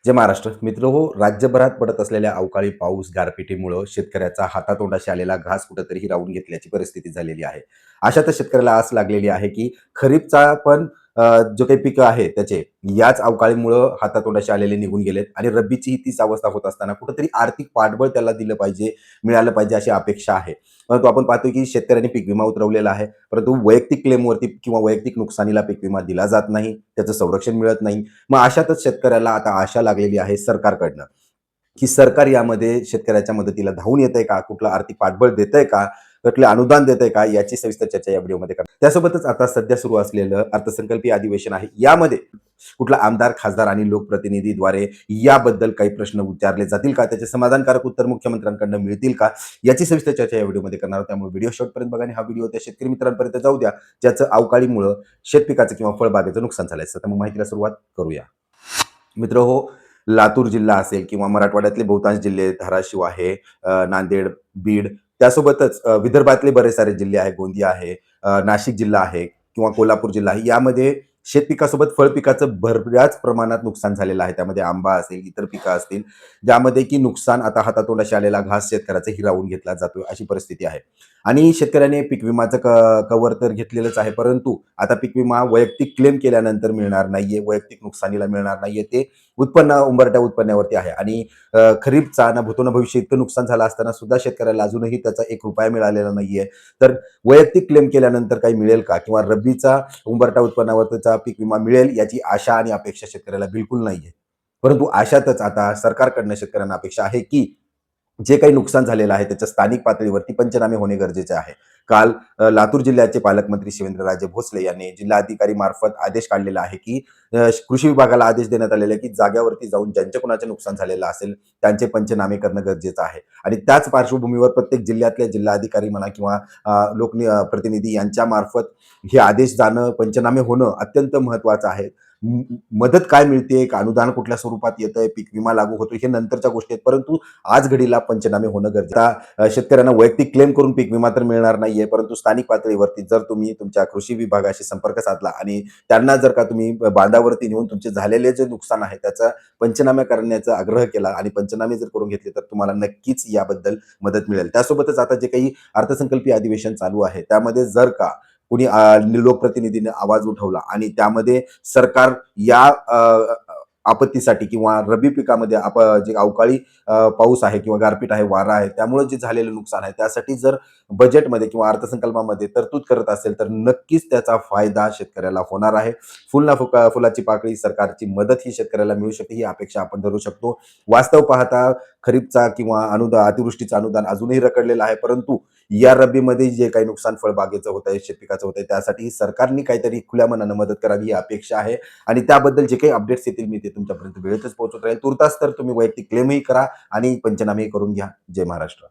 जय महाराष्ट्र मित्र हो. राज्यभरात पडत असलेल्या अवकाळी पाऊस गारपिटीमुळं शेतकऱ्याचा हातातोंडाशी आलेला घास कुठंतरी हिरावून घेतल्याची परिस्थिती झालेली आहे. अशातच शेतकऱ्याला आस लागलेली आहे की खरीपचा पण जो काही पिकं आहे त्याचे याच अवकाळीमुळं हातातोंडाशी आलेले निघून गेलेत आणि रब्बीची ही तीच अवस्था होत असताना कुठंतरी आर्थिक पाठबळ त्याला दिलं पाहिजे, मिळालं पाहिजे अशी अपेक्षा आहे. परंतु आपण पाहतोय की शेतकऱ्यांनी पीक विमा उतरवलेला आहे, परंतु वैयक्तिक क्लेमवरती किंवा वैयक्तिक नुकसानीला पीक विमा दिला जात नाही, त्याचं संरक्षण मिळत नाही. मग अशातच शेतकऱ्याला आता आशा लागलेली आहे सरकारकडनं, की सरकार यामध्ये शेतकऱ्याच्या मदतीला धावून येतंय का? कुठलं आर्थिक पाठबळ देतंय का? कुठले अनुदान देतंय का? याची सविस्तर चर्चा या व्हिडिओमध्ये करणार. त्यासोबतच आता सध्या सुरू असलेलं अर्थसंकल्पीय अधिवेशन आहे. यामध्ये कुठला आमदार, खासदार आणि लोकप्रतिनिधीद्वारे याबद्दल काही प्रश्न विचारले जातील का? त्याचे समाधानकारक उत्तर मुख्यमंत्र्यांकडून मिळतील का? याची सविस्तर चर्चा या व्हिडिओमध्ये करणार आहोत. त्यामुळे व्हिडिओ शेवटपर्यंत बघा आणि हा व्हिडिओ त्या शेतकरी मित्रांपर्यंत जाऊ द्या, ज्याचं अवकाळीमुळं शेतपिकाचं किंवा फळबागेचं नुकसान झालंय. तर मग माहितीला सुरुवात करूया. मित्रहो, लातूर जिल्हा असेल किंवा मराठवाड्यातले बहुतांश जिल्हे, धाराशिव आहे, नांदेड, बीड, त्यासोबतच विदर्भातले बरेच सारे जिल्हे आहे, गोंदिया आहे, नाशिक जिल्हा आहे किंवा कोल्हापूर जिल्हा आहे. यामध्ये शेतपिकासोबत फळपिकाचं बऱ्याच प्रमाणात नुकसान झालेलं आहे. त्यामध्ये आंबा असेल, इतर पिकं असतील, ज्यामध्ये की नुकसान आता हातातोंडाशी आलेला घास शेतकऱ्याचा हिरावून घेतला जातोय अशी परिस्थिती आहे. आणि शेतकऱ्याने पीक विमाचं कव्हर तर घेतलेलंच आहे, परंतु आता पीक विमा वैयक्तिक क्लेम केल्यानंतर मिळणार नाहीये, वैयक्तिक नुकसानीला मिळणार नाहीये. ते उंबरट्या उत्पन्नावरती आहे. आणि खरीपचा ना भूतो ना भविष्य इतकं नुकसान झालं असताना सुद्धा शेतकऱ्याला अजूनही त्याचा ₹1 मिळालेला नाहीये. तर वैयक्तिक क्लेम केल्यानंतर काही मिळेल का? किंवा रब्बीचा उंबरठा उत्पन्नावरचा पीक विमा मिळेल याची आशा आणि अपेक्षा शेतकऱ्याला बिलकुल नाहीये. परंतु अशातच आता सरकारकडनं शेतकऱ्यांना अपेक्षा आहे की जे काही नुकसान झालेलं आहे त्याच्या स्थानिक पातळीवरती पंचनामे होणे गरजेचे आहे. काल लातूर जिल्ह्याचे पालकमंत्री शिवेंद्रराजे भोसले यांनी जिल्हाधिकारी मार्फत आदेश काढलेला आहे की कृषी विभागाला आदेश देण्यात आलेला आहे की जागेवरती जाऊन ज्यांचे कोणाचे नुकसान झालेलं असेल त्यांचे पंचनामे करणं गरजेचं आहे. आणि त्याच पार्श्वभूमीवर प्रत्येक जिल्ह्यातल्या जिल्हाधिकारी म्हणा किंवा प्रतिनिधी यांच्या मार्फत हे आदेश जाणं, पंचनामे होणं अत्यंत महत्वाचं आहे. मदत काय मिळते, अनुदान कुठल्या स्वरूपात येतंय, पीक विमा लागू होतोय, हे नंतरच्या गोष्टी आहेत. परंतु आज घडीला पंचनामे होणं गरजेचं आहे. शेतकऱ्यांना वैयक्तिक क्लेम करून पीक विमा तर मिळणार नाहीये, परंतु स्थानिक पातळीवरती जर तुम्ही तुमच्या कृषी विभागाशी संपर्क साधला आणि त्यांना जर का तुम्ही बांधावरती नेऊन तुमचे झालेले जे नुकसान आहे त्याचा पंचनामे करण्याचा आग्रह केला आणि पंचनामे जर करून घेतले तर तुम्हाला नक्कीच याबद्दल मदत मिळेल. त्यासोबतच आता जे काही अर्थसंकल्पीय अधिवेशन चालू आहे त्यामध्ये जर का कुणी लोकप्रतिनिधीने आवाज उठवला आणि त्यामध्ये सरकार या आपत्तीसाठी किंवा रब्बी पिकामध्ये जे अवकाळी पाऊस आहे किंवा गारपीट आहे, वारा आहे, त्यामुळे जे झालेलं नुकसान आहे त्यासाठी जर बजेटमध्ये किंवा अर्थसंकल्पामध्ये तरतूद करत असेल तर नक्कीच त्याचा फायदा शेतकऱ्याला होणार आहे. फुलाची पाकळी सरकारची मदत ही शेतकऱ्याला मिळू शकते, ही अपेक्षा आपण धरू शकतो. वास्तव पाहता खरीपचा किंवा अतिवृष्टीचं अनुदान अजूनही रखडलेलं आहे, परंतु या रब्बीमध्ये जे काही नुकसान फळबागेचं होत आहे, शेतपिकाचं होत आहे, त्यासाठी सरकारने काहीतरी खुल्या मनानं मदत करावी ही अपेक्षा आहे. आणि त्याबद्दल जे काही अपडेट्स येतील मी ते तुमच्यापर्यंत वेळेतच पोहोचत राहील. तुर्तास तर तुम्ही वैयक्तिक क्लेमही करा आणि पंचनामेही करून घ्या. जय महाराष्ट्र.